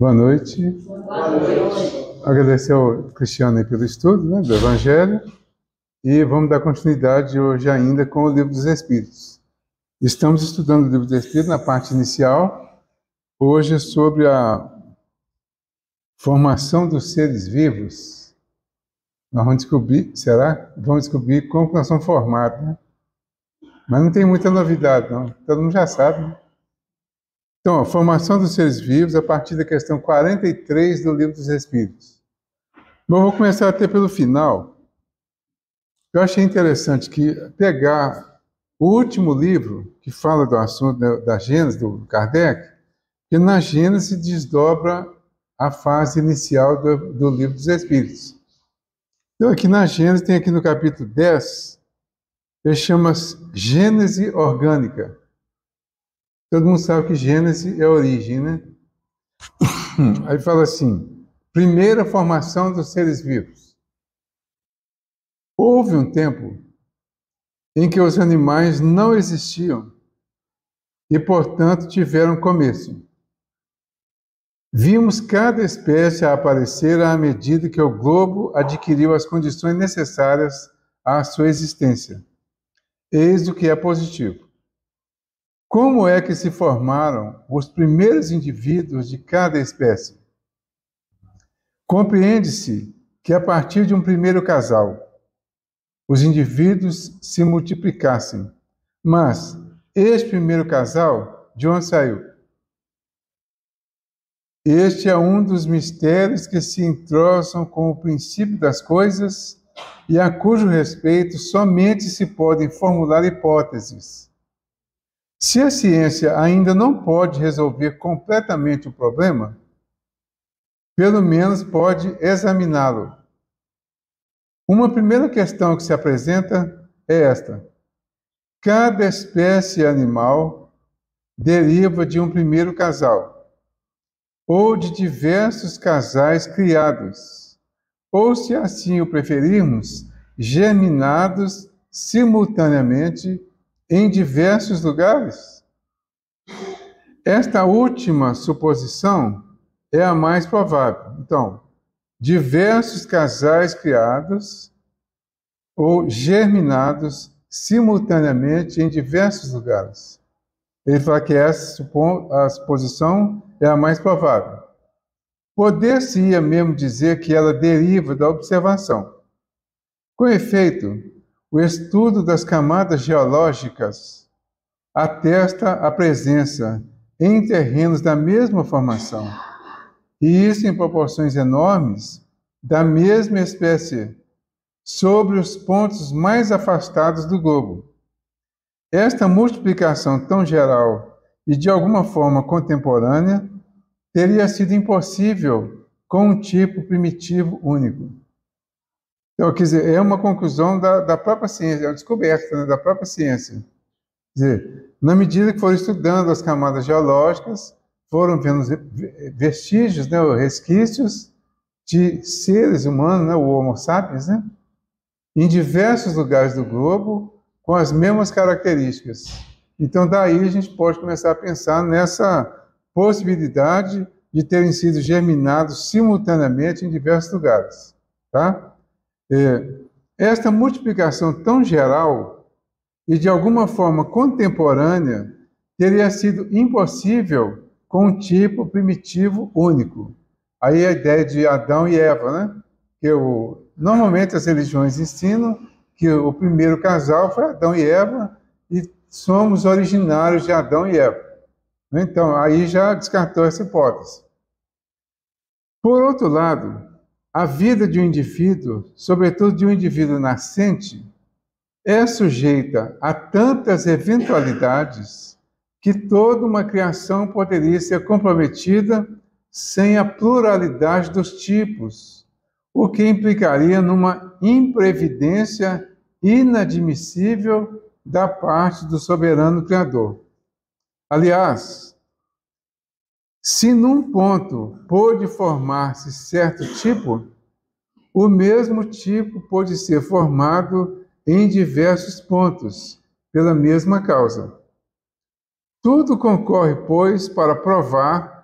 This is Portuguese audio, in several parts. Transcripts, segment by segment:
Boa noite. Agradecer ao Cristiano aí pelo estudo, né, do Evangelho, e vamos dar continuidade hoje ainda com o Livro dos Espíritos. Estamos estudando o Livro dos Espíritos na parte inicial, hoje sobre a formação dos seres vivos. Nós vamos descobrir, Vamos descobrir como nós somos formados, né? Mas não tem muita novidade, não. Todo mundo já sabe, né? Então, a formação dos seres vivos a partir da questão 43 do Livro dos Espíritos. Bom, eu vou começar até pelo final. Eu achei interessante que pegar o último livro que fala do assunto da Gênese, do Kardec, que na Gênese desdobra a fase inicial do Livro dos Espíritos. Então, aqui na Gênese, tem aqui no capítulo 10, ele chama Gênese Orgânica. Todo mundo sabe que Gênese é a origem, né? Aí fala assim, primeira formação dos seres vivos. Houve um tempo em que os animais não existiam e, portanto, tiveram começo. Vimos cada espécie a aparecer à medida que o globo adquiriu as condições necessárias à sua existência. Eis o que é positivo. Como é que se formaram os primeiros indivíduos de cada espécie? Compreende-se que a partir de um primeiro casal, os indivíduos se multiplicassem. Mas este primeiro casal, de onde saiu? Este é um dos mistérios que se entrosam com o princípio das coisas e a cujo respeito somente se podem formular hipóteses. Se a ciência ainda não pode resolver completamente o problema, pelo menos pode examiná-lo. Uma primeira questão que se apresenta é esta: cada espécie animal deriva de um primeiro casal, ou de diversos casais criados, ou, se assim o preferirmos, germinados simultaneamente em diversos lugares? Esta última suposição é a mais provável. Então, diversos casais criados ou germinados simultaneamente em diversos lugares. Ele fala que essa a suposição é a mais provável. Poder-se-ia mesmo dizer que ela deriva da observação. Com efeito, o estudo das camadas geológicas atesta a presença em terrenos da mesma formação, e isso em proporções enormes, da mesma espécie, sobre os pontos mais afastados do globo. Esta multiplicação tão geral e de alguma forma contemporânea teria sido impossível com um tipo primitivo único. Então, quer dizer, é uma conclusão da própria ciência, é uma descoberta, né, da própria ciência. Quer dizer, na medida que foram estudando as camadas geológicas, foram vendo vestígios, né, resquícios de seres humanos, né, o Homo sapiens, né, em diversos lugares do globo, com as mesmas características. Então, daí a gente pode começar a pensar nessa possibilidade de terem sido germinados simultaneamente em diversos lugares. Tá? Esta multiplicação tão geral e de alguma forma contemporânea teria sido impossível com um tipo primitivo único. Aí a ideia de Adão e Eva, né? Que normalmente as religiões ensinam que o primeiro casal foi Adão e Eva e somos originários de Adão e Eva. Então, aí já descartou essa hipótese. Por outro lado, a vida de um indivíduo, sobretudo de um indivíduo nascente, é sujeita a tantas eventualidades que toda uma criação poderia ser comprometida sem a pluralidade dos tipos, o que implicaria numa imprevidência inadmissível da parte do soberano Criador. Aliás, se num ponto pôde formar-se certo tipo, o mesmo tipo pode ser formado em diversos pontos, pela mesma causa. Tudo concorre, pois, para provar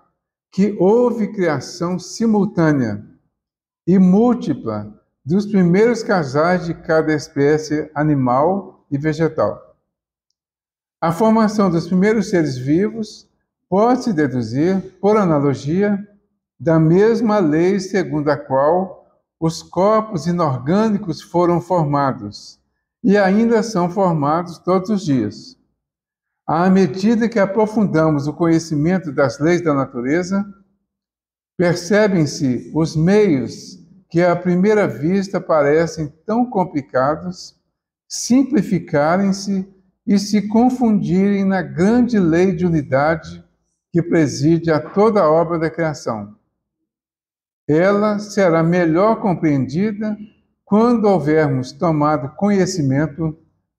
que houve criação simultânea e múltipla dos primeiros casais de cada espécie animal e vegetal. A formação dos primeiros seres vivos pode-se deduzir, por analogia, da mesma lei segundo a qual os corpos inorgânicos foram formados e ainda são formados todos os dias. À medida que aprofundamos o conhecimento das leis da natureza, percebem-se os meios que à primeira vista parecem tão complicados, simplificarem-se e se confundirem na grande lei de unidade que preside a toda a obra da criação. Ela será melhor compreendida quando houvermos tomado conhecimento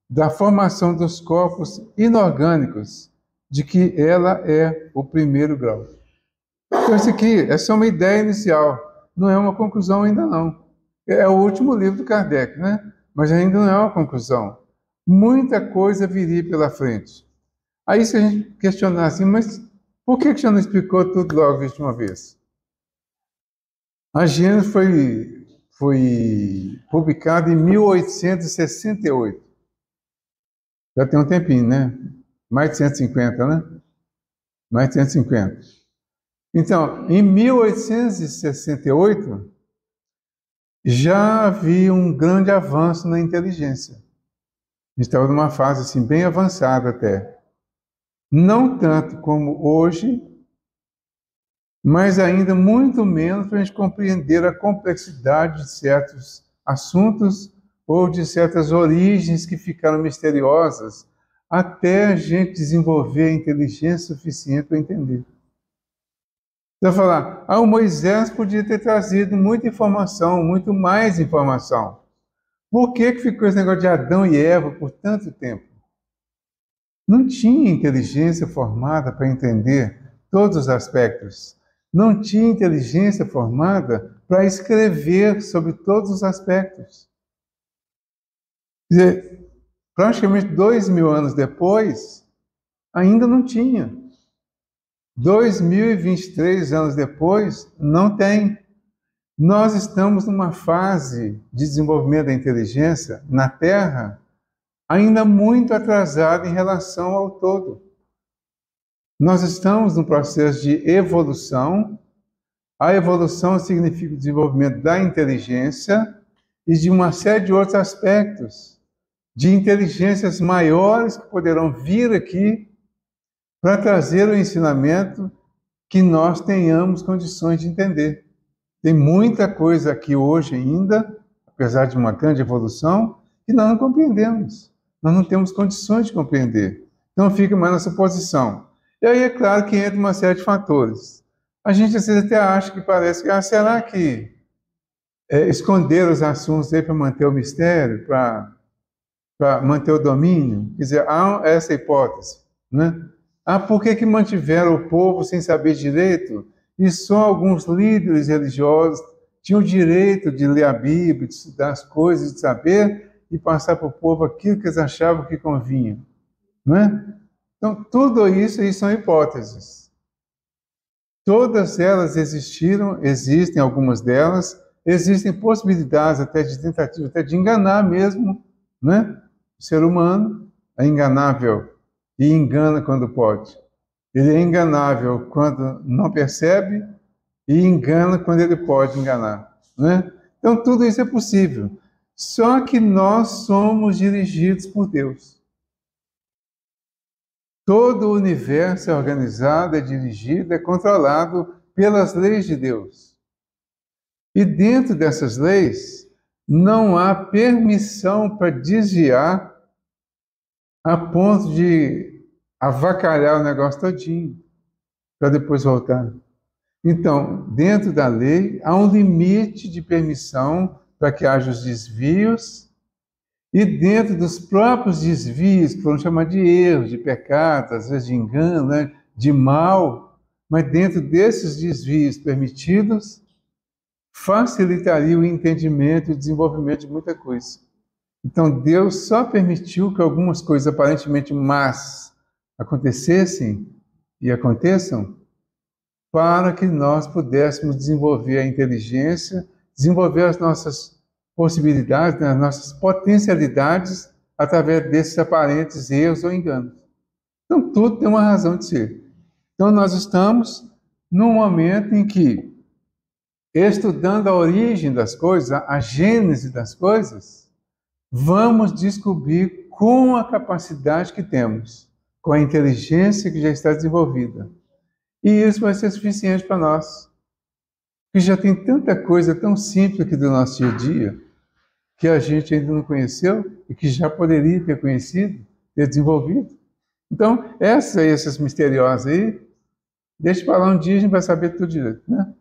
da formação dos corpos inorgânicos, de que ela é o primeiro grau. Então, isso aqui é só uma ideia inicial, não é uma conclusão ainda não. É o último livro do Kardec, né? Mas ainda não é uma conclusão. Muita coisa viria pela frente. Aí se a gente questionar assim, mas por que já não explicou tudo logo de uma vez? A Gênesis foi publicada em 1868. Já tem um tempinho, né? Mais de 150, né? Mais de 150. Então, em 1868, já havia um grande avanço na inteligência. A gente estava numa fase assim, bem avançada até. Não tanto como hoje, mas ainda muito menos para a gente compreender a complexidade de certos assuntos ou de certas origens que ficaram misteriosas, até a gente desenvolver a inteligência suficiente para entender. Então, falar, o Moisés podia ter trazido muita informação, muito mais informação. Por que ficou esse negócio de Adão e Eva por tanto tempo? Não tinha inteligência formada para entender todos os aspectos. Não tinha inteligência formada para escrever sobre todos os aspectos. Quer dizer, praticamente 2000 anos depois, ainda não tinha. 2023 anos depois, não tem. Nós estamos numa fase de desenvolvimento da inteligência na Terra ainda muito atrasada em relação ao todo. Nós estamos num processo de evolução. A evolução significa o desenvolvimento da inteligência e de uma série de outros aspectos, de inteligências maiores que poderão vir aqui para trazer o ensinamento que nós tenhamos condições de entender. Tem muita coisa aqui hoje ainda, apesar de uma grande evolução, que nós não compreendemos. Nós não temos condições de compreender. Então fica mais na suposição. E aí é claro que entra uma série de fatores. A gente às vezes até acha que parece que, será que esconder os assuntos aí para manter o mistério, para manter o domínio? Quer dizer, há essa hipótese, né? Por que mantiveram o povo sem saber direito? E só alguns líderes religiosos tinham o direito de ler a Bíblia, de estudar as coisas, de saber e passar para o povo aquilo que eles achavam que convinha, não é? Então, tudo isso aí são hipóteses. Todas elas existiram, existem algumas delas, existem possibilidades até de tentativa, até de enganar mesmo, né? O ser humano é enganável e engana quando pode. Ele é enganável quando não percebe e engana quando ele pode enganar, né? Então, tudo isso é possível. Só que nós somos dirigidos por Deus. Todo o universo é organizado, é dirigido, é controlado pelas leis de Deus. E dentro dessas leis, não há permissão para desviar a ponto de avacalhar o negócio todinho, para depois voltar. Então, dentro da lei, há um limite de permissão para que haja os desvios, e dentro dos próprios desvios, que foram chamados de erros, de pecados, às vezes de engano, né, de mal, mas dentro desses desvios permitidos, facilitaria o entendimento e o desenvolvimento de muita coisa. Então, Deus só permitiu que algumas coisas aparentemente más acontecessem e aconteçam para que nós pudéssemos desenvolver a inteligência, desenvolver as nossas possibilidades, né, as nossas potencialidades através desses aparentes erros ou enganos. Então, tudo tem uma razão de ser. Então, nós estamos num momento em que, estudando a origem das coisas, a gênese das coisas, vamos descobrir com a capacidade que temos, com a inteligência que já está desenvolvida. E isso vai ser suficiente para nós. Porque já tem tanta coisa tão simples aqui do nosso dia a dia, que a gente ainda não conheceu e que já poderia ter conhecido, ter desenvolvido. Então, essas misteriosas aí, deixa para lá um dia, a gente vai saber tudo direito, né?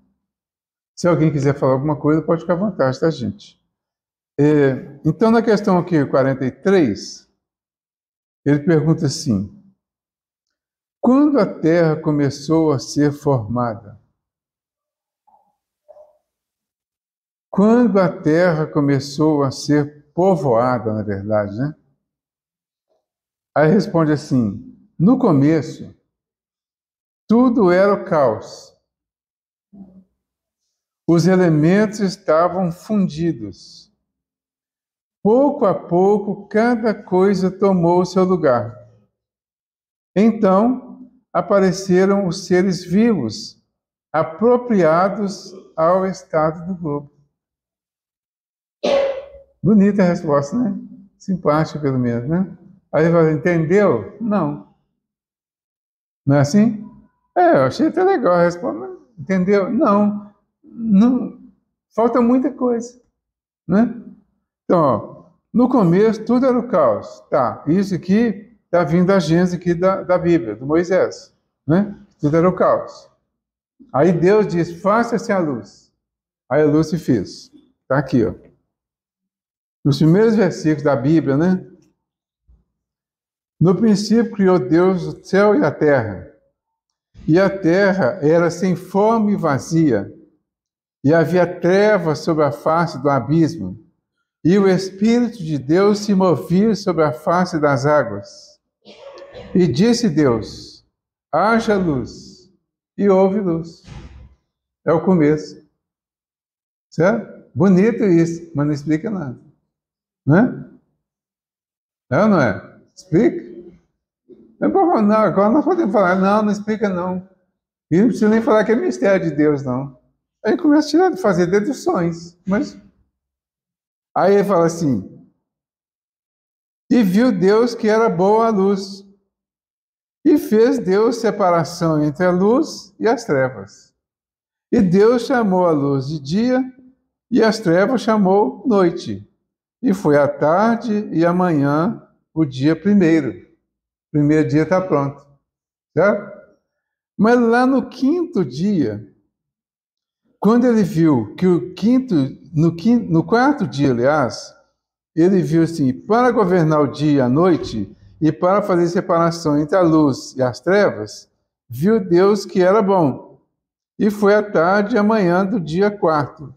Se alguém quiser falar alguma coisa, pode ficar à vontade, tá, gente? Então, na questão aqui, 43, ele pergunta assim: quando a Terra começou a ser formada? Quando a Terra começou a ser povoada, na verdade, né? Aí responde assim: no começo, tudo era o caos. Os elementos estavam fundidos. Pouco a pouco, cada coisa tomou o seu lugar. Então, apareceram os seres vivos, apropriados ao estado do globo. Bonita a resposta, né? Simpática, pelo menos, né? Aí ele fala: entendeu? Não. Não é assim? Eu achei até legal a resposta, mas entendeu? Não. Não. Falta muita coisa, né? Então, ó, no começo, tudo era o caos. Tá, isso aqui está vindo da Gênesis aqui da Bíblia, do Moisés, né? Tudo era o caos. Aí Deus diz: faça-se a luz. Aí a luz se fez. Está aqui, ó. Nos primeiros versículos da Bíblia, né? No princípio criou Deus o céu e a terra. E a terra era sem forma e vazia. E havia trevas sobre a face do abismo. E o Espírito de Deus se movia sobre a face das águas. E disse Deus: haja luz. E houve luz. É o começo. Certo? Bonito isso, mas não explica nada. Não é? É ou não é? Explica? Não, agora nós podemos falar: não, não explica não. E não precisa nem falar que é mistério de Deus, não. Aí começa a fazer deduções. Mas aí ele fala assim: e viu Deus que era boa a luz. E fez Deus separação entre a luz e as trevas. E Deus chamou a luz de dia, e as trevas chamou noite. E foi a tarde e a manhã o dia primeiro. O primeiro dia está pronto. Certo? Mas lá no quinto dia, quando ele viu que no quarto dia, aliás, ele viu assim: para governar o dia e a noite, e para fazer separação entre a luz e as trevas, viu Deus que era bom. E foi a tarde e a manhã do dia quarto.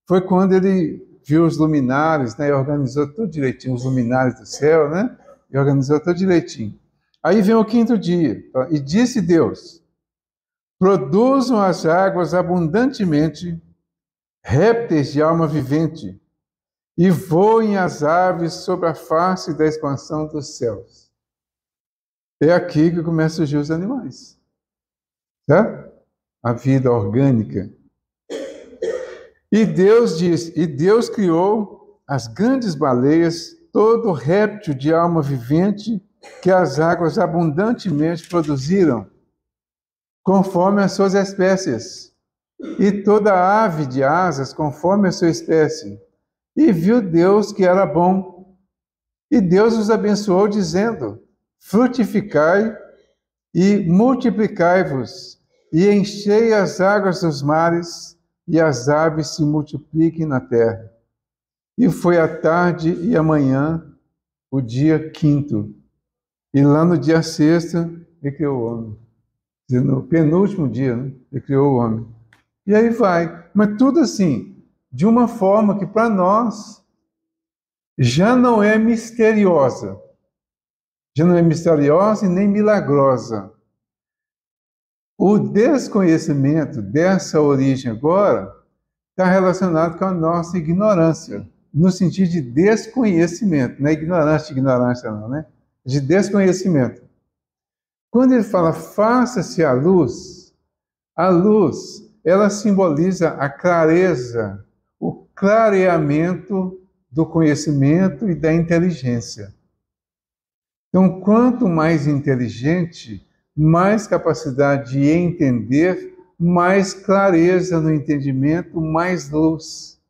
Foi quando ele viu os luminares, né, e organizou tudo direitinho, os luminares do céu, né, e organizou tudo direitinho. Aí vem o quinto dia, e disse Deus: produzam as águas abundantemente répteis de alma vivente, e voem as aves sobre a face da expansão dos céus. É aqui que começam a surgir os animais. Certo? A vida orgânica. E Deus criou as grandes baleias, todo réptil de alma vivente que as águas abundantemente produziram, conforme as suas espécies, e toda ave de asas conforme a sua espécie. E viu Deus que era bom. E Deus os abençoou, dizendo: frutificai e multiplicai-vos, e enchei as águas dos mares, e as aves se multipliquem na terra. E foi a tarde e a manhã, o dia quinto. E lá no dia sexto, ele criou o homem. No penúltimo dia, né, ele criou o homem. E aí vai. Mas tudo assim, de uma forma que para nós já não é misteriosa. Já não é misteriosa e nem milagrosa. O desconhecimento dessa origem agora está relacionado com a nossa ignorância, no sentido de desconhecimento, não é ignorância não, né? De desconhecimento. Quando ele fala faça-se a luz, ela simboliza a clareza, o clareamento do conhecimento e da inteligência. Então, quanto mais inteligente, mais capacidade de entender, mais clareza no entendimento, mais luz.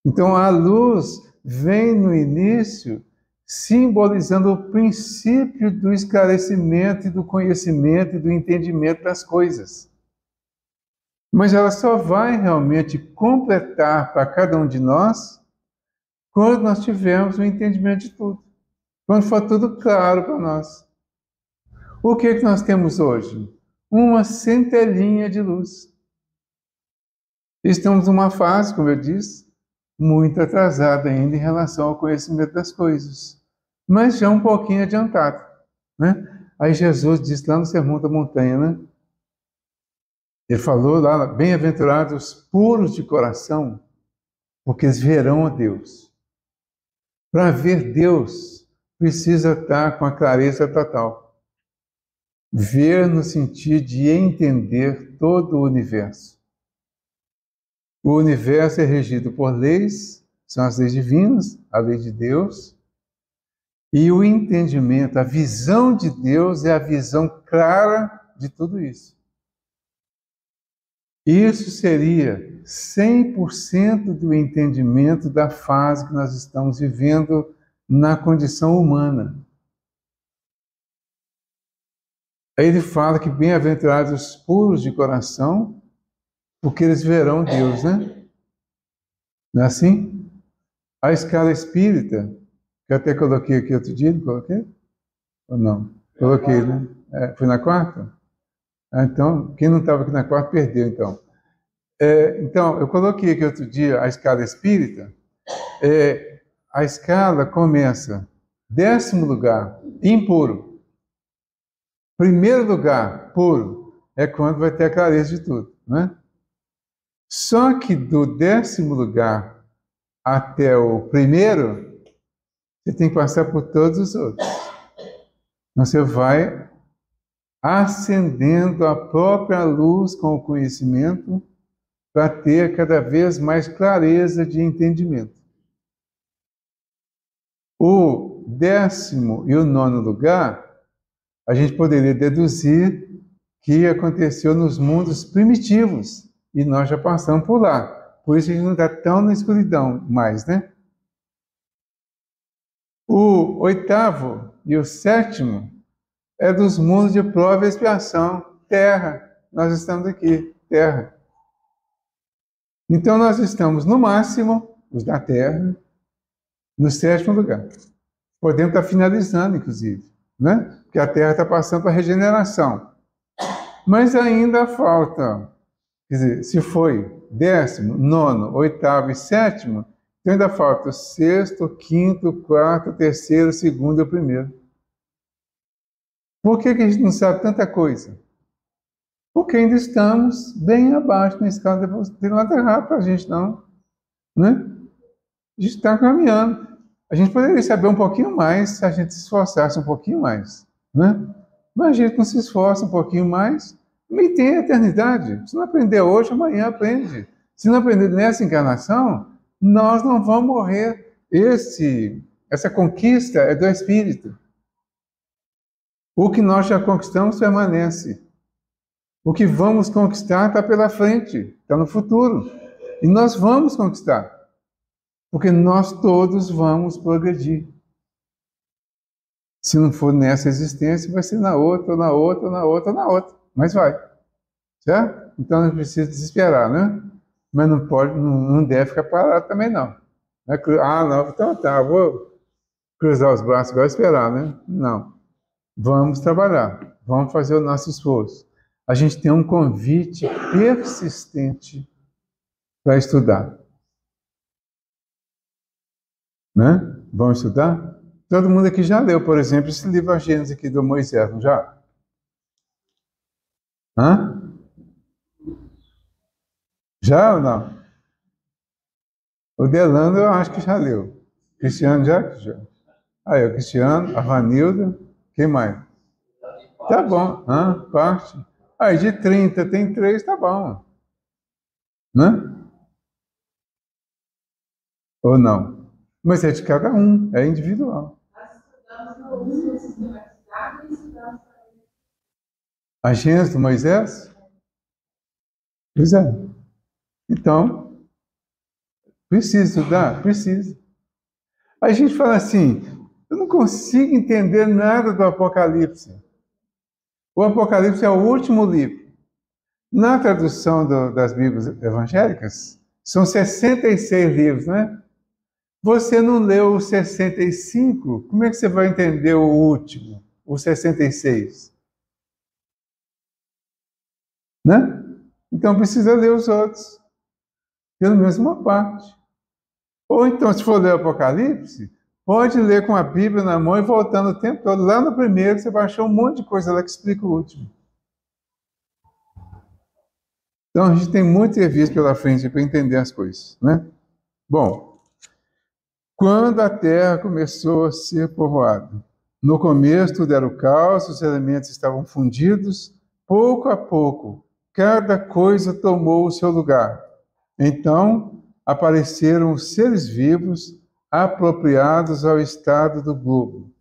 Então, a luz vem no início simbolizando o princípio do esclarecimento e do conhecimento e do entendimento das coisas. Mas ela só vai realmente completar para cada um de nós quando nós tivermos o entendimento de tudo. Quando for tudo claro para nós. O que nós temos hoje? Uma centelhinha de luz. Estamos numa fase, como eu disse, muito atrasada ainda em relação ao conhecimento das coisas. Mas já um pouquinho adiantado, né? Aí Jesus disse lá no Sermão da Montanha, né? Ele falou lá, bem-aventurados puros de coração, porque eles verão a Deus. Para ver Deus, precisa estar com a clareza total. Ver no sentido de entender todo o universo. O universo é regido por leis, são as leis divinas, a lei de Deus, e o entendimento, a visão de Deus é a visão clara de tudo isso. Isso seria 100% do entendimento da fase que nós estamos vivendo na condição humana. Aí ele fala que bem-aventurados os puros de coração, porque eles verão Deus, né? Não é assim? A escala espírita, que eu até coloquei aqui outro dia, não coloquei? Ou não? Coloquei, né? Foi na quarta? Então, quem não estava aqui na quarta, perdeu, então. Então, eu coloquei aqui outro dia a escala espírita. A escala começa, 10º lugar, impuro. 1º lugar, puro, é quando vai ter a clareza de tudo, né? Só que do 10º lugar até o 1º, você tem que passar por todos os outros. Então, você vai acendendo a própria luz com o conhecimento para ter cada vez mais clareza de entendimento. O 10º e o 9º lugar, a gente poderia deduzir que aconteceu nos mundos primitivos, e nós já passamos por lá. Por isso a gente não está tão na escuridão mais, né? O 8º e o 7º é dos mundos de prova e expiação, terra. Nós estamos aqui, terra. Então nós estamos no máximo, os da terra, no 7º lugar. Podemos estar finalizando, inclusive, né? Porque a terra está passando para a regeneração. Mas ainda falta, quer dizer, se foi 10º, 9º, 8º e 7º, então ainda falta o 6º, 5º, 4º, 3º, 2º e o 1º. Por que a gente não sabe tanta coisa? Porque ainda estamos bem abaixo na escala de tem nada errado para a gente, não. Né? A gente está caminhando. A gente poderia saber um pouquinho mais se a gente se esforçasse um pouquinho mais. Né? Mas a gente não se esforça um pouquinho mais, nem tem a eternidade. Se não aprender hoje, amanhã aprende. Se não aprender nessa encarnação, nós não vamos morrer. Essa conquista é do Espírito. O que nós já conquistamos permanece. O que vamos conquistar está pela frente, está no futuro. E nós vamos conquistar. Porque nós todos vamos progredir. Se não for nessa existência, vai ser na outra, na outra, na outra, na outra. Mas vai. Certo? Então não precisa desesperar, né? Mas não pode, não deve ficar parado também, não. Não, então tá, vou cruzar os braços agora e esperar, né? Não. Vamos trabalhar. Vamos fazer o nosso esforço. A gente tem um convite persistente para estudar. Né? Vamos estudar? Todo mundo aqui já leu, por exemplo, esse livro A Gênese aqui do Moisés, não já? Hã? Já ou não? O Delano eu acho que já leu. Cristiano já? Aí, o Cristiano, a Vanilda, quem mais? Tá bom. Hã? Parte. Aí, de 30 tem 3, tá bom. Né? Ou não? Mas é de cada um, é individual. A Gênesis do Moisés? Pois é. Então, precisa estudar? Precisa. A gente fala assim, eu não consigo entender nada do Apocalipse. O Apocalipse é o último livro. Na tradução das Bíblias evangélicas, são 66 livros, né? Você não leu os 65, como é que você vai entender o último, o 66? Né? Então precisa ler os outros, pelo menos uma parte. Ou então, se for ler o Apocalipse, pode ler com a Bíblia na mão e voltando o tempo todo. Lá no primeiro, você vai achar um monte de coisa lá que explica o último. Então, a gente tem muito serviço pela frente para entender as coisas, né? Bom, quando a Terra começou a ser povoada? No começo, tudo era o caos, os elementos estavam fundidos. Pouco a pouco, cada coisa tomou o seu lugar. Então, apareceram os seres vivos apropriados ao estado do globo.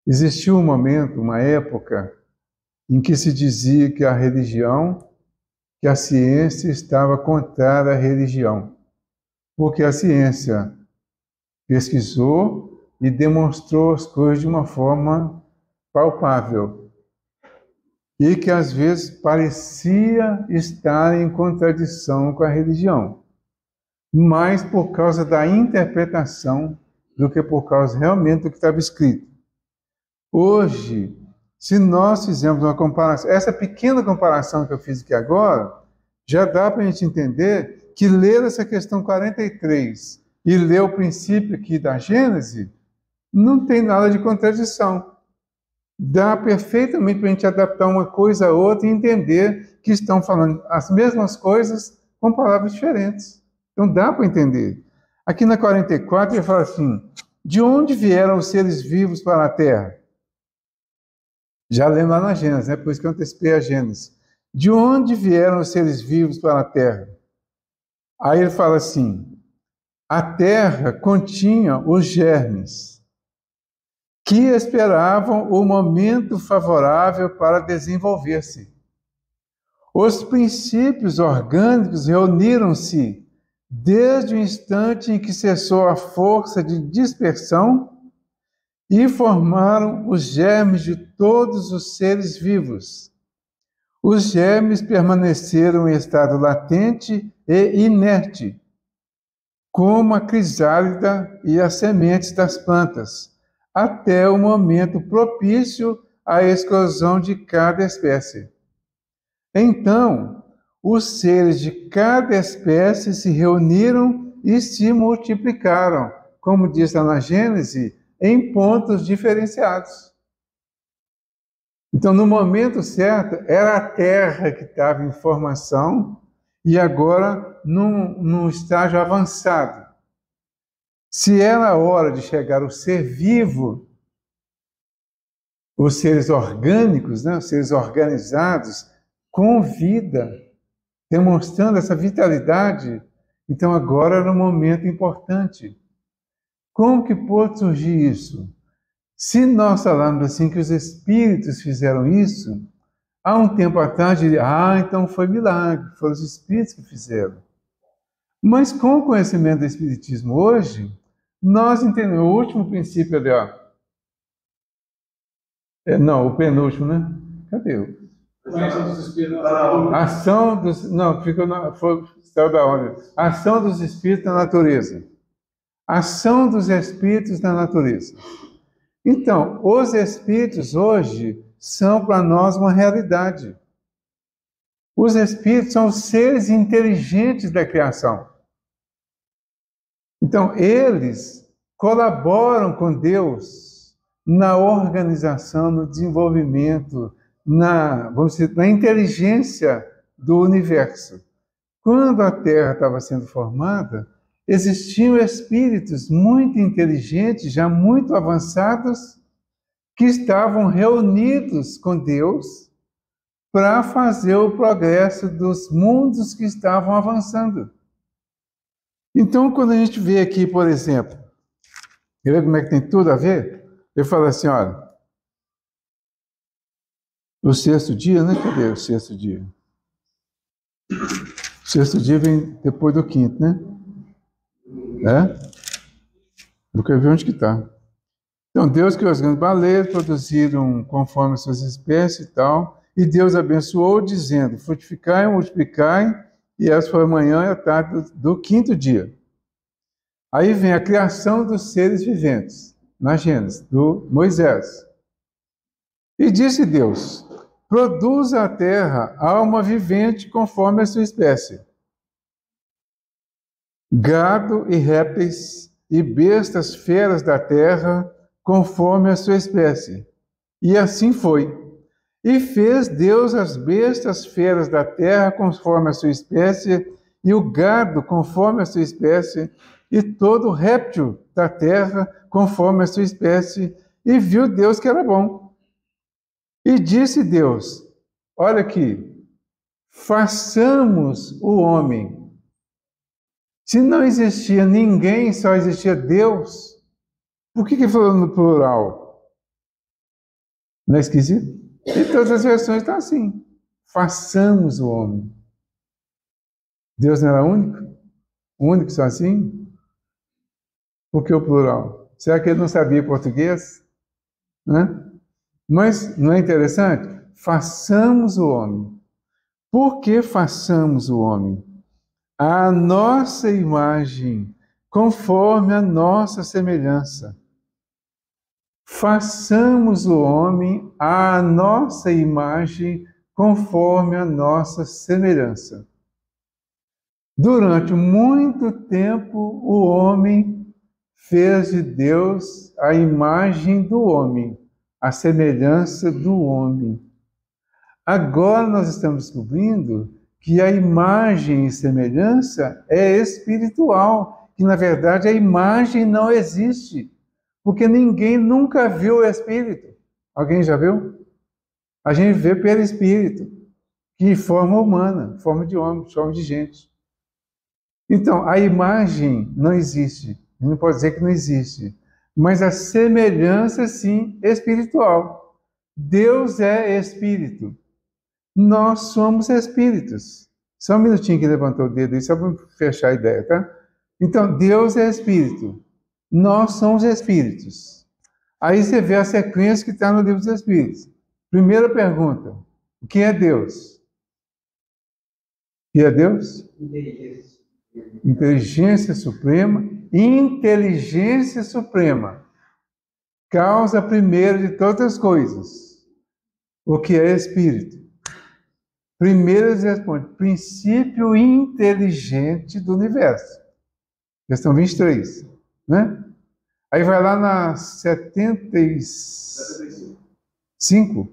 Existiu um momento, uma época, em que se dizia que a religião, que a ciência estava contrária à religião, porque a ciência pesquisou e demonstrou as coisas de uma forma palpável e que às vezes parecia estar em contradição com a religião, mais por causa da interpretação do que por causa realmente do que estava escrito. Hoje, se nós fizermos uma comparação, essa pequena comparação que eu fiz aqui agora, já dá para a gente entender que ler essa questão 43 e ler o princípio aqui da Gênese, não tem nada de contradição. Dá perfeitamente para a gente adaptar uma coisa a outra e entender que estão falando as mesmas coisas com palavras diferentes. Então dá para entender. Aqui na 44 ele fala assim, de onde vieram os seres vivos para a Terra? Já lembro lá na Gênesis, né? Por isso que eu antecipei a Gênesis. De onde vieram os seres vivos para a Terra? Aí ele fala assim, a Terra continha os germes que esperavam o momento favorável para desenvolver-se. Os princípios orgânicos reuniram-se desde o instante em que cessou a força de dispersão e formaram os germes de todos os seres vivos. Os germes permaneceram em estado latente e inerte, como a crisálida e as sementes das plantas, até o momento propício à eclosão de cada espécie. Então, os seres de cada espécie se reuniram e se multiplicaram, como diz lá na Gênesis, em pontos diferenciados. Então, no momento certo, era a Terra que estava em formação e agora num estágio avançado. Se era a hora de chegar o ser vivo, os seres orgânicos, né, os seres organizados, com vida, demonstrando essa vitalidade, então agora era um momento importante. Como que pode surgir isso? Se nós falarmos assim que os espíritos fizeram isso, há um tempo atrás, então foi milagre, foram os espíritos que fizeram. Mas com o conhecimento do espiritismo hoje, nós entendemos o último princípio ali, ó. Não, o penúltimo, né? Cadê o? Ação dos... Não, saiu da ordem. Ação dos espíritos na natureza. Ação dos espíritos na natureza. Então, os espíritos hoje são para nós uma realidade. Os espíritos são os seres inteligentes da criação. Então, eles colaboram com Deus na organização, no desenvolvimento vamos dizer, na inteligência do universo. Quando a Terra estava sendo formada, existiam espíritos muito inteligentes, já muito avançados, que estavam reunidos com Deus para fazer o progresso dos mundos que estavam avançando. Então, quando a gente vê aqui, por exemplo, vê como é que tem tudo a ver? Eu falo assim, olha, o sexto dia, né? Cadê o sexto dia? O sexto dia vem depois do quinto, né? Eu quero ver onde que está. Então, Deus criou as grandes baleias, produziram conforme as suas espécies e tal, e Deus abençoou, dizendo, frutificai, multiplicai, e essa foi a manhã e a tarde do quinto dia. Aí vem a criação dos seres viventes, na Gênesis, do Moisés. E disse Deus, produza a terra alma vivente conforme a sua espécie. Gado e répteis e bestas feras da terra conforme a sua espécie. E assim foi. E fez Deus as bestas feras da terra conforme a sua espécie, e o gado conforme a sua espécie, e todo réptil da terra conforme a sua espécie, e viu Deus que era bom. E disse Deus, olha aqui, façamos o homem. Se não existia ninguém, só existia Deus, por que falou no plural? Não é esquisito? E todas as versões estão assim. Façamos o homem. Deus não era único? Único só assim? Por que o plural? Será que ele não sabia português? Mas não é interessante? Façamos o homem. Por que façamos o homem? A nossa imagem, conforme a nossa semelhança. Façamos o homem à nossa imagem, conforme a nossa semelhança. Durante muito tempo, o homem fez de Deus a imagem do homem, a semelhança do homem. Agora nós estamos descobrindo que a imagem e semelhança é espiritual, que na verdade a imagem não existe. Porque ninguém nunca viu o Espírito. Alguém já viu? A gente vê pelo Espírito, que forma humana, forma de homem, forma de gente. Então, a imagem não existe. A gente não pode dizer que não existe. Mas a semelhança, sim, espiritual. Deus é Espírito. Nós somos Espíritos. Só um minutinho que levantou o dedo aí, só para fechar a ideia, tá? Então, Deus é Espírito. Nós somos espíritos. Aí você vê a sequência que está no livro dos Espíritos. Primeira pergunta: o que é Deus? O que é Deus? Inteligência suprema. Inteligência suprema. Causa primeira de todas as coisas. O que é espírito? Primeiro eles respondem: princípio inteligente do universo. Questão 23. Né? Aí vai lá na 75.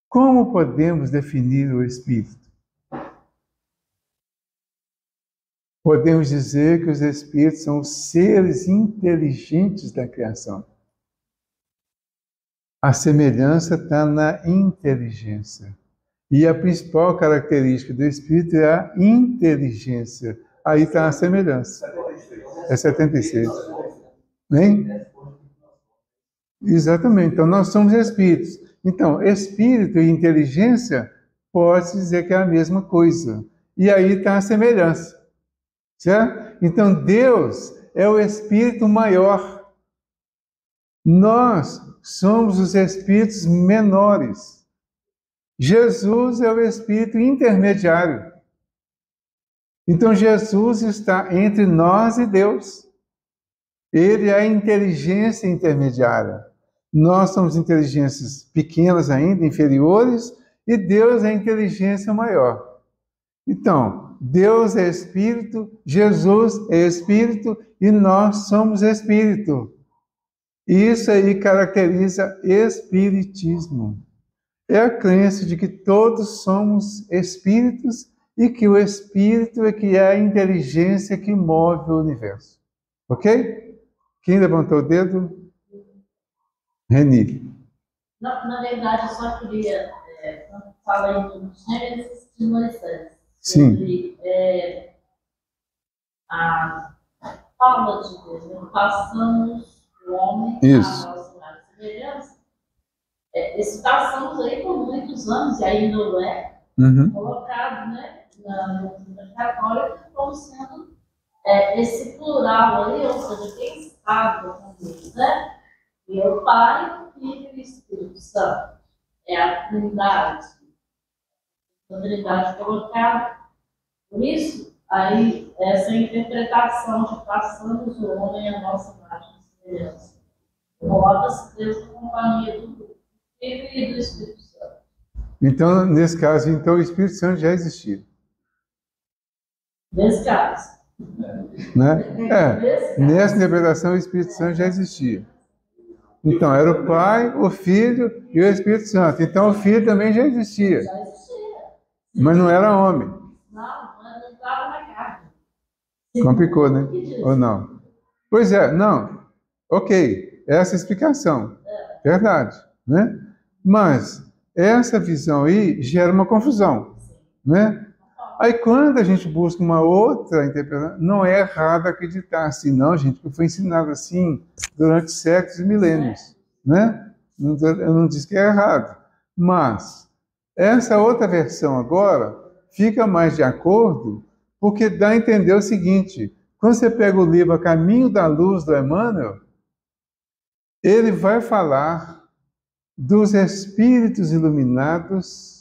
Como podemos definir o Espírito? Podemos dizer que os Espíritos são os seres inteligentes da criação. A semelhança está na inteligência. E a principal característica do Espírito é a inteligência. Aí está a semelhança. É 76. Hein? Exatamente. Então, nós somos espíritos. Então, espírito e inteligência pode-se dizer que é a mesma coisa. E aí está a semelhança. Certo? Então, Deus é o espírito maior. Nós somos os espíritos menores. Jesus é o espírito intermediário. Então, Jesus está entre nós e Deus. Ele é a inteligência intermediária. Nós somos inteligências pequenas ainda, inferiores, e Deus é a inteligência maior. Então, Deus é Espírito, Jesus é Espírito, e nós somos Espírito. Isso aí caracteriza espiritismo. É a crença de que todos somos espíritos e que o espírito é que é a inteligência que move o universo. Ok? Quem levantou o dedo? Reni. Na verdade, eu só queria, quando fala em Gênesis de Moisés, Sim. sobre a fala de Deus, né? Passamos o homem Isso. à nossa imagem e semelhança. Esse passamos aí por muitos anos, e ainda não é colocado, né, na doutrina católica como sendo esse plural ali, ou seja, quem estava com Deus, né? E é o Pai, o Filho e o Espírito Santo. É a Trindade. A Trindade colocada. Por isso, aí, essa interpretação de passamos o homem à nossa imagem e semelhança. Coloca-se Deus na companhia do Filho e do Espírito Santo. Então, nesse caso, então, o Espírito Santo já existia. Nesse caso. Né? Nessa interpretação, o Espírito Santo já existia. Então, era o Pai, o Filho e o Espírito Santo. Então, o Filho também já existia. Já existia. Mas não era homem. Não estava na carne. Complicou, né? Ou não? Pois é, não. Ok, essa é a explicação. Verdade, né? Mas essa visão aí gera uma confusão, né? Aí quando a gente busca uma outra interpretação, não é errado acreditar assim, não, gente, porque foi ensinado assim durante séculos e milênios, né? Eu não disse que é errado, mas essa outra versão agora fica mais de acordo, porque dá a entender o seguinte: quando você pega o livro A Caminho da Luz do Emmanuel, ele vai falar dos espíritos iluminados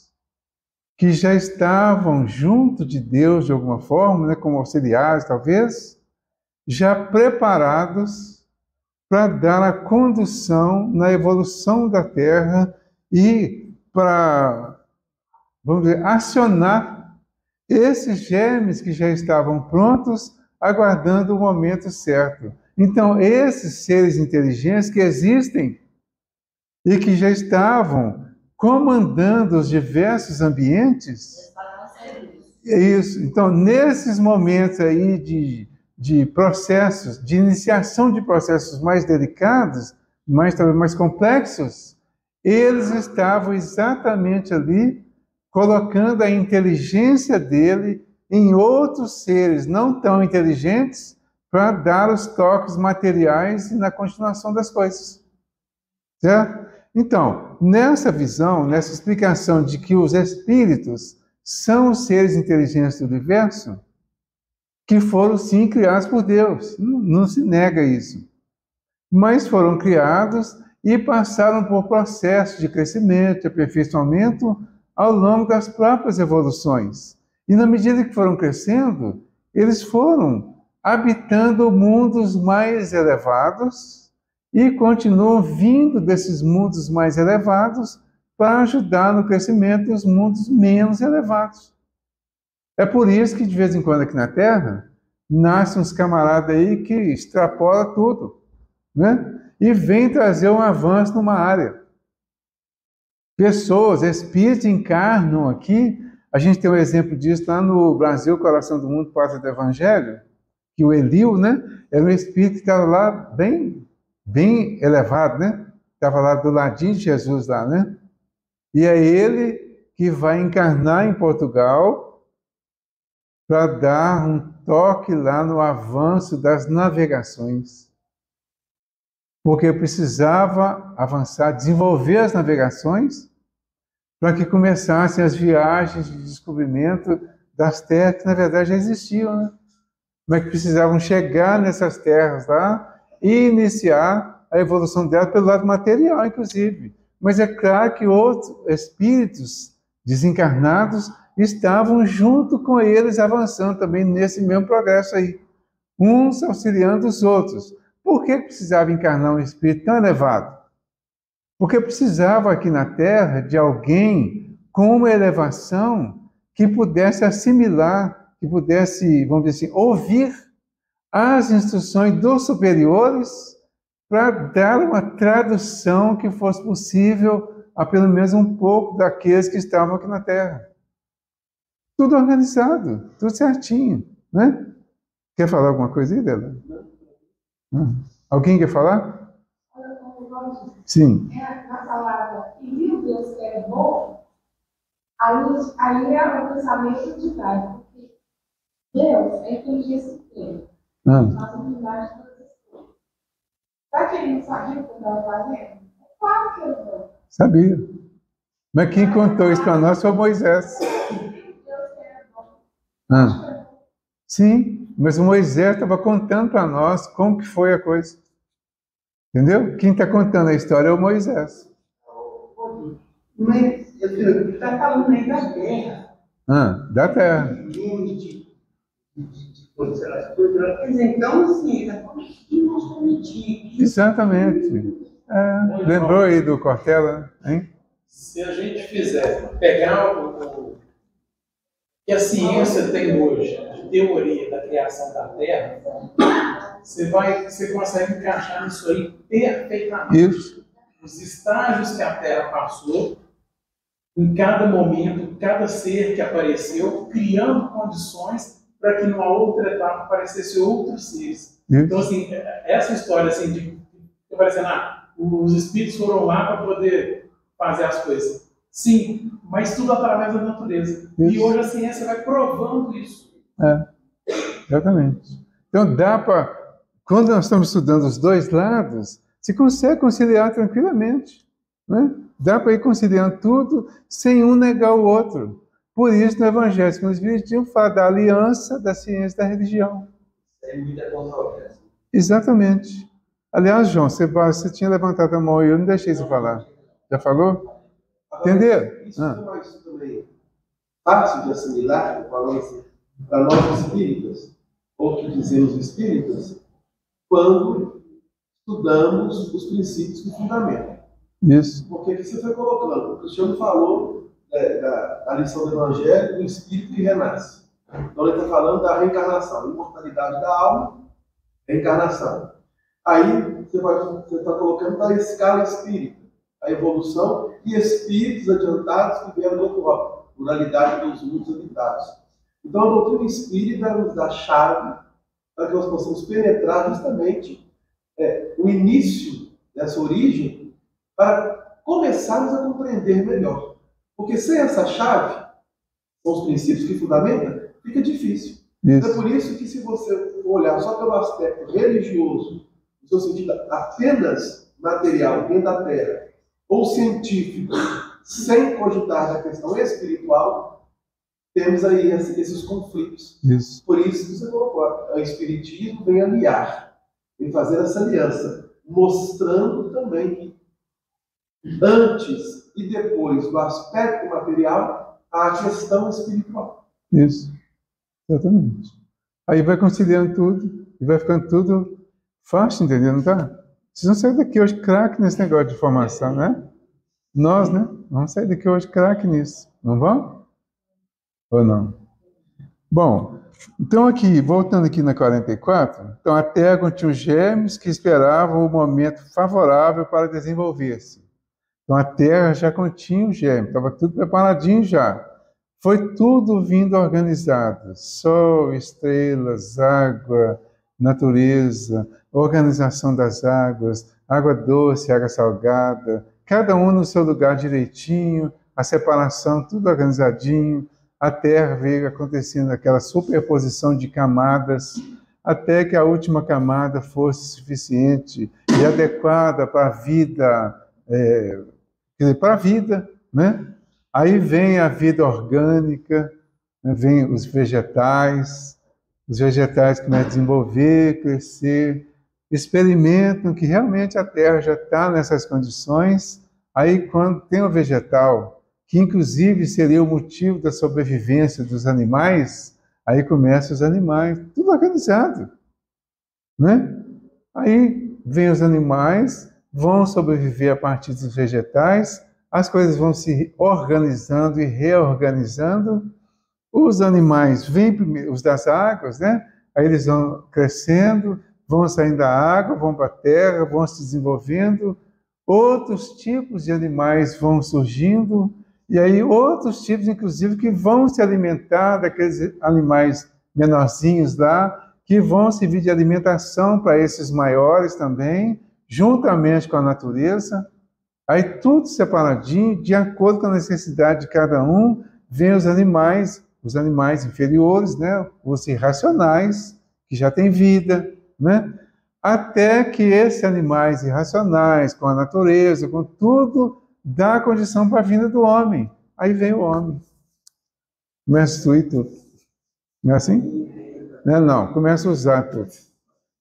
que já estavam junto de Deus de alguma forma, né, como auxiliares talvez, já preparados para dar a condução na evolução da Terra e para, vamos dizer, acionar esses germes que já estavam prontos, aguardando o momento certo. Então, esses seres inteligentes que existem e que já estavam comandando os diversos ambientes. É isso. Então, nesses momentos aí de processos, de iniciação de processos mais delicados, talvez mais complexos, eles estavam exatamente ali colocando a inteligência dele em outros seres não tão inteligentes para dar os toques materiais e na continuação das coisas. Certo? Então, nessa visão, nessa explicação de que os espíritos são os seres inteligentes do universo, que foram sim criados por Deus, não se nega isso, mas foram criados e passaram por processos de crescimento, de aperfeiçoamento ao longo das próprias evoluções. E na medida que foram crescendo, eles foram habitando mundos mais elevados, e continuam vindo desses mundos mais elevados para ajudar no crescimento dos mundos menos elevados. É por isso que, de vez em quando, aqui na Terra, nascem uns camaradas aí que extrapolam tudo, né? E vem trazer um avanço numa área. Pessoas, espíritos encarnam aqui. A gente tem um exemplo disso lá no Brasil, Coração do Mundo, Pátria do Evangelho, que o Elio, né? Era um espírito que estava lá bem elevado, né? Estava lá do ladinho de Jesus lá, né? E é ele que vai encarnar em Portugal para dar um toque lá no avanço das navegações. Porque precisava avançar, desenvolver as navegações para que começassem as viagens de descobrimento das terras que na verdade já existiam, né? Mas que precisavam chegar nessas terras lá e iniciar a evolução dela pelo lado material, inclusive. Mas é claro que outros espíritos desencarnados estavam junto com eles, avançando também nesse mesmo progresso aí. Uns auxiliando os outros. Por que precisava encarnar um espírito tão elevado? Porque precisava aqui na Terra de alguém com uma elevação que pudesse assimilar, que pudesse, vamos dizer assim, ouvir as instruções dos superiores para dar uma tradução que fosse possível a pelo menos um pouco daqueles que estavam aqui na Terra. Tudo organizado, tudo certinho, né? Quer falar alguma coisa aí, Dela? Alguém quer falar? Sim. Na palavra, e viu Deus que era bom, aí é o pensamento de Deus, porque Deus é quem diz esse tempo. Nossa unidade de todas as coisas. Será que ele não sabia o que estava fazendo? É claro que ele não. Sabia. Mas quem contou isso para nós foi Moisés. Sim, mas o Moisés estava contando para nós como que foi a coisa. Entendeu? Quem está contando a história é o Moisés. Mas ele está falando aí da terra. Da terra. Então, assim, que nós cometimos. Exatamente. Lembrou aí do Cortella, hein? Se a gente fizer, pegar o que a ciência tem hoje, de teoria da criação da Terra, você consegue encaixar nisso aí perfeitamente. Isso. Os estágios que a Terra passou, em cada momento, cada ser que apareceu, criando condições para que numa outra etapa aparecesse outros seres. Isso. Então, assim, essa história assim, de aparecendo, os espíritos foram lá para poder fazer as coisas. Sim, mas tudo através da natureza. Isso. E hoje a ciência vai provando isso. Exatamente. Então dá para, quando nós estamos estudando os dois lados, se consegue conciliar tranquilamente, né? Dá para ir conciliando tudo sem um negar o outro. Por isso, no Evangelho segundo o Espiritismo fala da aliança da ciência e da religião. É muita controvérsia. Exatamente. Aliás, João, você tinha levantado a mão e eu não deixei você falar. Já falou? Entendeu? Isso é mais também fácil de assimilar, falando assim, para nós espíritas, ou que dizemos espíritas, quando estudamos os princípios que fundamentam. Isso. Porque aqui você foi colocando, o Cristiano falou da lição do Evangelho, do espírito que renasce. Então ele está falando da reencarnação, imortalidade da alma, reencarnação. Aí você está colocando da escala espírita, a evolução e espíritos adiantados que vieram do outro lado, pluralidade dos mundos habitados. Então a doutrina espírita nos dá chave para que nós possamos penetrar justamente o início dessa origem para começarmos a compreender melhor. Porque sem essa chave, com os princípios que fundamentam, fica difícil. Isso. É por isso que se você olhar só pelo aspecto religioso, no seu sentido apenas material, dentro da Terra, ou científico, sem cogitar a questão espiritual, temos aí esses conflitos. Isso. Por isso que você colocou, o Espiritismo vem aliar, vem fazer essa aliança, mostrando também que antes e depois do aspecto material, há a questão espiritual. Isso. Exatamente. Aí vai conciliando tudo e vai ficando tudo fácil, entendeu? Não tá? Vocês vão sair daqui hoje craque nesse negócio de formação, né? Nós, né? Vamos sair daqui hoje craque nisso. Não vão? Ou não? Bom, então aqui, voltando aqui na 44, então a Terra continha os germes que esperavam o momento favorável para desenvolver-se. Então a Terra já continha o germe, estava tudo preparadinho já. Foi tudo vindo organizado. Sol, estrelas, água, natureza, organização das águas, água doce, água salgada, cada um no seu lugar direitinho, a separação, tudo organizadinho. A Terra veio acontecendo aquela superposição de camadas, até que a última camada fosse suficiente e adequada para a vida, para a vida, né? Aí vem a vida orgânica, né? Vem os vegetais começam a desenvolver, crescer, experimentam que realmente a Terra já está nessas condições. Aí quando tem o vegetal, que inclusive seria o motivo da sobrevivência dos animais, aí começam os animais, tudo organizado, né? Aí vem os animais, vão sobreviver a partir dos vegetais, as coisas vão se organizando e reorganizando. Os animais vêm primeiro, os das águas, né? Aí eles vão crescendo, vão saindo da água, vão para a terra, vão se desenvolvendo, outros tipos de animais vão surgindo, e aí outros tipos, inclusive, que vão se alimentar daqueles animais menorzinhos lá, que vão servir de alimentação para esses maiores também, juntamente com a natureza. Aí tudo separadinho, de acordo com a necessidade de cada um, vem os animais inferiores, né? Os irracionais, que já têm vida, né? Até que esses animais irracionais, com a natureza, com tudo, dá a condição para a vinda do homem. Aí vem o homem. Começa a destruir tudo. Não é assim? Não, começa a usar tudo.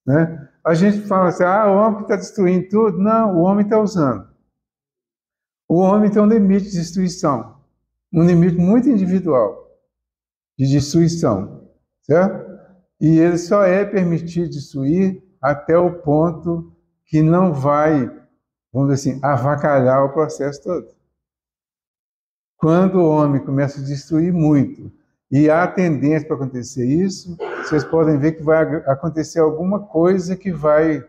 Né? A gente fala assim, o homem que está destruindo tudo. Não, o homem está usando. O homem tem um limite de destruição. Um limite muito individual de destruição. Certo? E ele só é permitido destruir até o ponto que não vai, vamos dizer assim, avacalhar o processo todo. Quando o homem começa a destruir muito, e há tendência para acontecer isso, vocês podem ver que vai acontecer alguma coisa que vai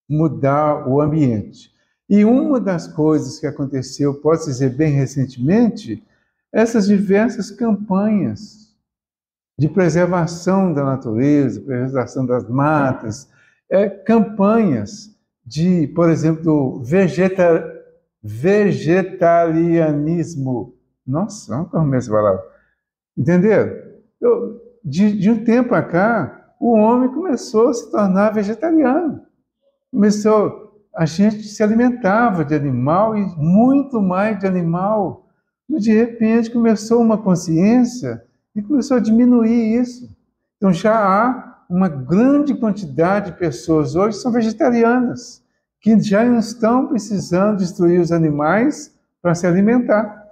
mudar o ambiente. E uma das coisas que aconteceu, pode-se dizer bem recentemente, essas diversas campanhas de preservação da natureza, preservação das matas, campanhas de, por exemplo, do vegetarianismo. Nossa, não começo a falar. Entenderam? De um tempo a cá, o homem começou a se tornar vegetariano. A gente se alimentava de animal e muito mais de animal. Mas, de repente, começou uma consciência e começou a diminuir isso. Então, já há uma grande quantidade de pessoas hoje que são vegetarianas, que já não estão precisando destruir os animais para se alimentar.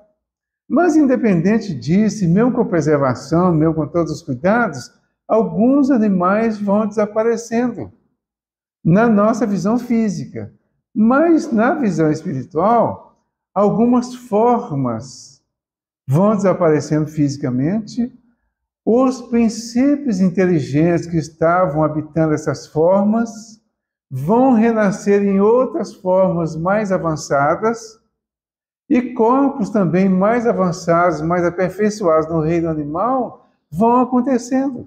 Mas, independente disso, mesmo com a preservação, mesmo com todos os cuidados, alguns animais vão desaparecendo na nossa visão física. Mas, na visão espiritual, algumas formas vão desaparecendo fisicamente, os princípios inteligentes que estavam habitando essas formas vão renascer em outras formas mais avançadas, e corpos também mais avançados, mais aperfeiçoados no reino animal vão acontecendo.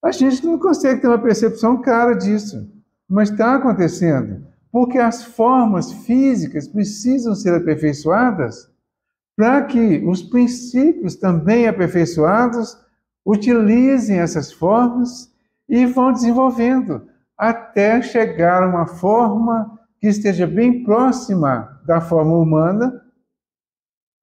A gente não consegue ter uma percepção clara disso, mas está acontecendo, porque as formas físicas precisam ser aperfeiçoadas para que os princípios também aperfeiçoados utilizem essas formas e vão desenvolvendo até chegar a uma forma que esteja bem próxima da forma humana.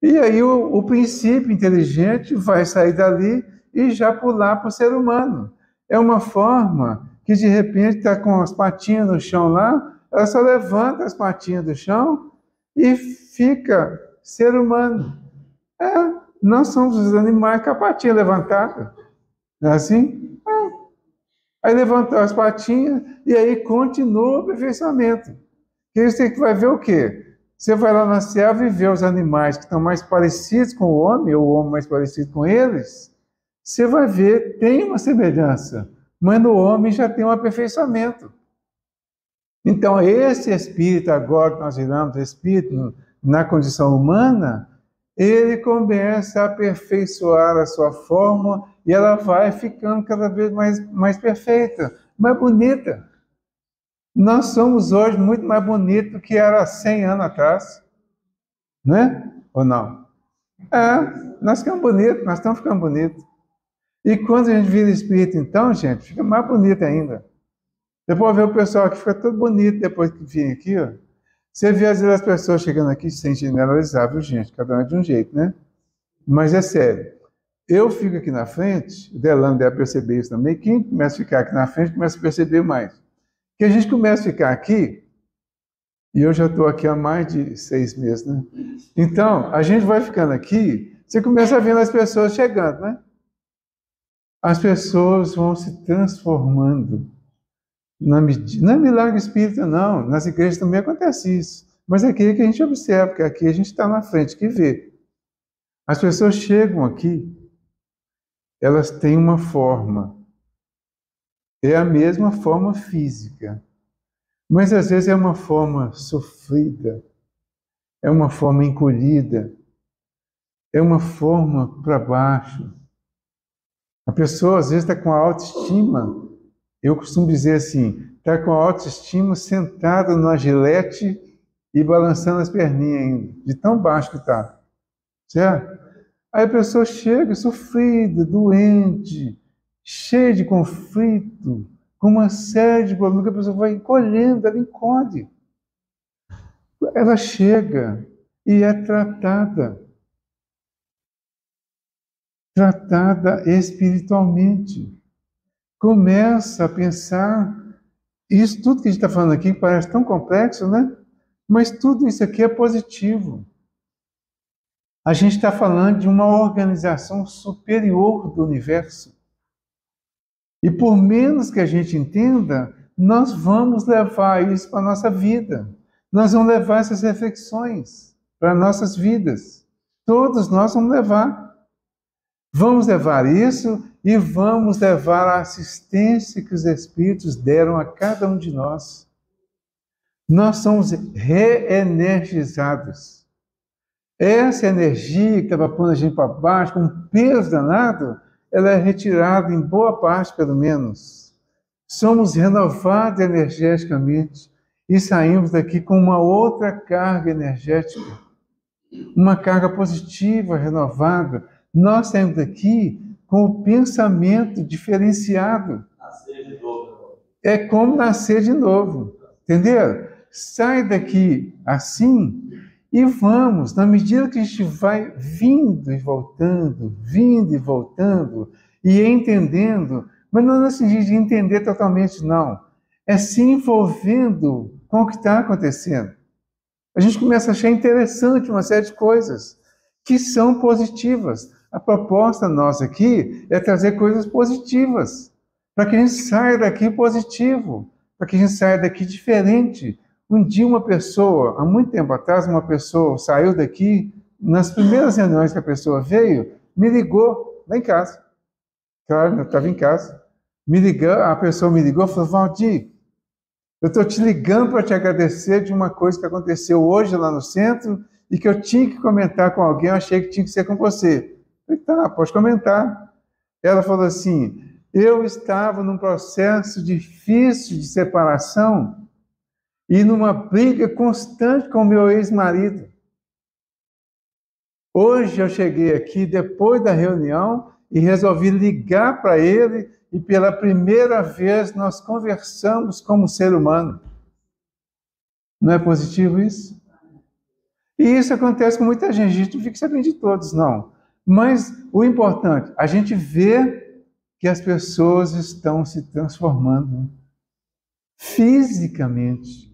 E aí o princípio inteligente vai sair dali e já pular para o ser humano. É uma forma que de repente está com as patinhas no chão lá, ela só levanta as patinhas do chão e fica ser humano. Nós somos os animais com a patinha levantada. Não é assim? Aí levantou as patinhas e aí continua o aperfeiçoamento. Que você vai ver o quê? Você vai lá na selva e vê os animais que estão mais parecidos com o homem, ou o homem mais parecido com eles, você vai ver, tem uma semelhança, mas no homem já tem um aperfeiçoamento. Então, esse espírito, agora que nós viramos espírito na condição humana, ele começa a aperfeiçoar a sua forma e ela vai ficando cada vez mais perfeita, mais bonita. Nós somos hoje muito mais bonitos do que era 100 anos atrás. Né? Ou não? Nós ficamos bonitos, nós estamos ficando bonitos. E quando a gente vira espírito, então, gente, fica mais bonito ainda. Depois vê o pessoal que fica todo bonito depois que vem aqui, ó. Você vê às vezes as pessoas chegando aqui sem generalizar, viu, gente? Cada um é de um jeito, né? Mas é sério. Eu fico aqui na frente, o Delano deve perceber isso também, quem começa a ficar aqui na frente começa a perceber mais. Que a gente começa a ficar aqui, e eu já estou aqui há mais de 6 meses, né? Então, a gente vai ficando aqui, você começa a ver as pessoas chegando, né? As pessoas vão se transformando. Não é milagre espírita, não. Nas igrejas também acontece isso. Mas é aqui que a gente observa, porque aqui a gente está na frente, que vê. As pessoas chegam aqui, elas têm uma forma. é a mesma forma física, mas às vezes é uma forma sofrida, é uma forma encolhida, é uma forma para baixo. A pessoa às vezes está com a autoestima, eu costumo dizer assim, está com a autoestima sentada numa gilete e balançando as perninhas ainda, de tão baixo que está, certo? Aí a pessoa chega sofrida, doente, cheia de conflito, com uma série de problemas que a pessoa vai encolhendo, ela encolhe. Ela chega e é tratada espiritualmente. Começa a pensar, isso tudo que a gente está falando aqui parece tão complexo, né? Mas tudo isso aqui é positivo. A gente está falando de uma organização superior do universo. E por menos que a gente entenda, nós vamos levar isso para a nossa vida. Nós vamos levar essas reflexões para nossas vidas. Todos nós vamos levar. Vamos levar isso e vamos levar a assistência que os Espíritos deram a cada um de nós. Nós somos reenergizados. Essa energia que estava pondo a gente para baixo, com um peso danado, ela é retirada em boa parte, pelo menos. Somos renovados energeticamente e saímos daqui com uma outra carga energética, uma carga positiva, renovada. Nós saímos daqui com o pensamento diferenciado. Nascer de novo. É como nascer de novo, entendeu? Sai daqui assim e vamos, na medida que a gente vai vindo e voltando, e entendendo, mas não é no sentido de entender totalmente, não. É se envolvendo com o que está acontecendo. A gente começa a achar interessante uma série de coisas que são positivas. A proposta nossa aqui é trazer coisas positivas, para que a gente saia daqui positivo, para que a gente saia daqui diferente. Um dia uma pessoa, há muito tempo atrás, uma pessoa saiu daqui, nas primeiras reuniões que a pessoa veio, me ligou lá em casa. Claro, eu estava em casa. A pessoa me ligou e falou, Valdir, eu estou te ligando para te agradecer de uma coisa que aconteceu hoje lá no centro e que eu tinha que comentar com alguém, eu achei que tinha que ser com você. Eu falei, tá, pode comentar. Ela falou assim, eu estava num processo difícil de separação e numa briga constante com o meu ex-marido. Hoje eu cheguei aqui depois da reunião e resolvi ligar para ele e pela primeira vez nós conversamos como ser humano. Não é positivo isso? E isso acontece com muita gente. A gente não fica sabendo de todos, não. Mas o importante, a gente vê que as pessoas estão se transformando fisicamente.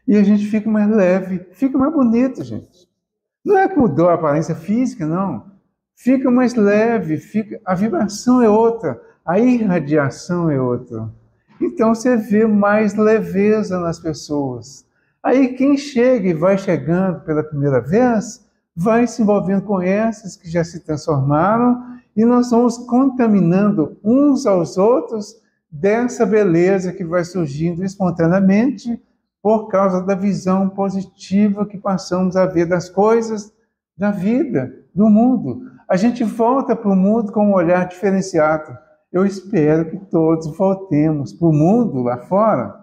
E a gente fica mais leve, fica mais bonito, gente. Não é que mudou a aparência física, não. Fica mais leve, a vibração é outra, a irradiação é outra. Então você vê mais leveza nas pessoas. Aí quem chega e vai chegando pela primeira vez, vai se envolvendo com essas que já se transformaram e nós vamos contaminando uns aos outros dessa beleza que vai surgindo espontaneamente por causa da visão positiva que passamos a ver das coisas, da vida, do mundo. A gente volta para o mundo com um olhar diferenciado. Eu espero que todos voltemos para o mundo lá fora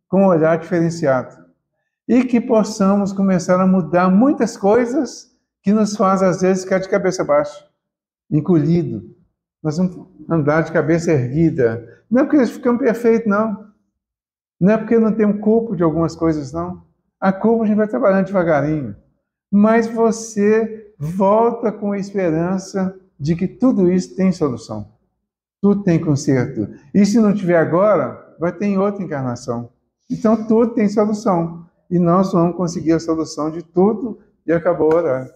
com um olhar diferenciado. E que possamos começar a mudar muitas coisas que nos fazem, às vezes, ficar de cabeça baixa, encolhido. Nós vamos andar de cabeça erguida. Não é porque ficamos perfeitos, não. Não é porque não temos culpa de algumas coisas, não. A culpa a gente vai trabalhando devagarinho. Mas você volta com a esperança de que tudo isso tem solução. Tudo tem conserto. E se não tiver agora, vai ter em outra encarnação. Então tudo tem solução. E nós vamos conseguir a solução de tudo e acabou o horário.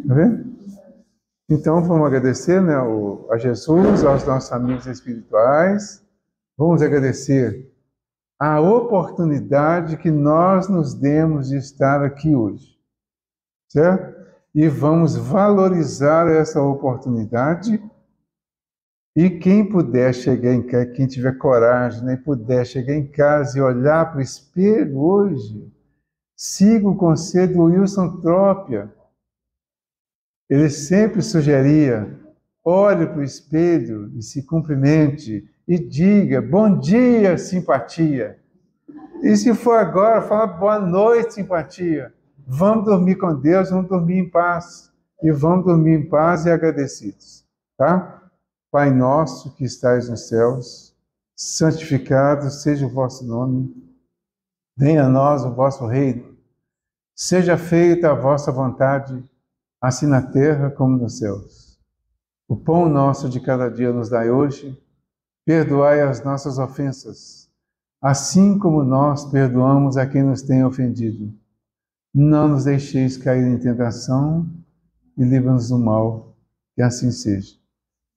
Tá vendo? Então vamos agradecer, né, a Jesus, aos nossos amigos espirituais. Vamos agradecer a oportunidade que nós nos demos de estar aqui hoje, certo? E vamos valorizar essa oportunidade E quem puder chegar em casa, quem tiver coragem, né, puder chegar em casa e olhar para o espelho hoje, siga o conselho do Wilson Trópia. Ele sempre sugeria, olhe para o espelho e se cumprimente e diga, bom dia, simpatia. E se for agora, fala, boa noite, simpatia. Vamos dormir com Deus, vamos dormir em paz. E vamos dormir em paz e agradecidos. Tá? Pai nosso que estais nos céus, santificado seja o vosso nome. Venha a nós o vosso reino. Seja feita a vossa vontade, assim na terra como nos céus. O pão nosso de cada dia nos dai hoje. Perdoai as nossas ofensas, assim como nós perdoamos a quem nos tem ofendido. Não nos deixeis cair em tentação e livra-nos do mal, que assim seja.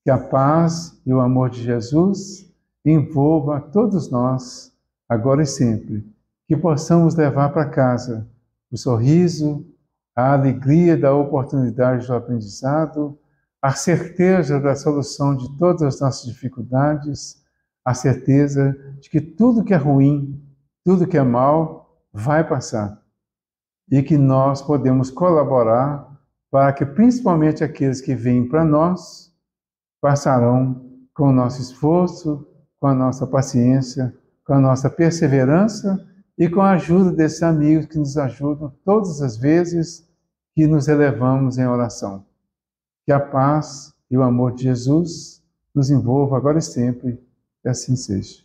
Que a paz e o amor de Jesus envolva a todos nós, agora e sempre. Que possamos levar para casa o sorriso, a alegria da oportunidade do aprendizado, a certeza da solução de todas as nossas dificuldades, a certeza de que tudo que é ruim, tudo que é mal, vai passar. E que nós podemos colaborar para que, principalmente aqueles que vêm para nós, passarão com o nosso esforço, com a nossa paciência, com a nossa perseverança e com a ajuda desses amigos que nos ajudam todas as vezes que nos elevamos em oração. Que a paz e o amor de Jesus nos envolva agora e sempre, e assim seja.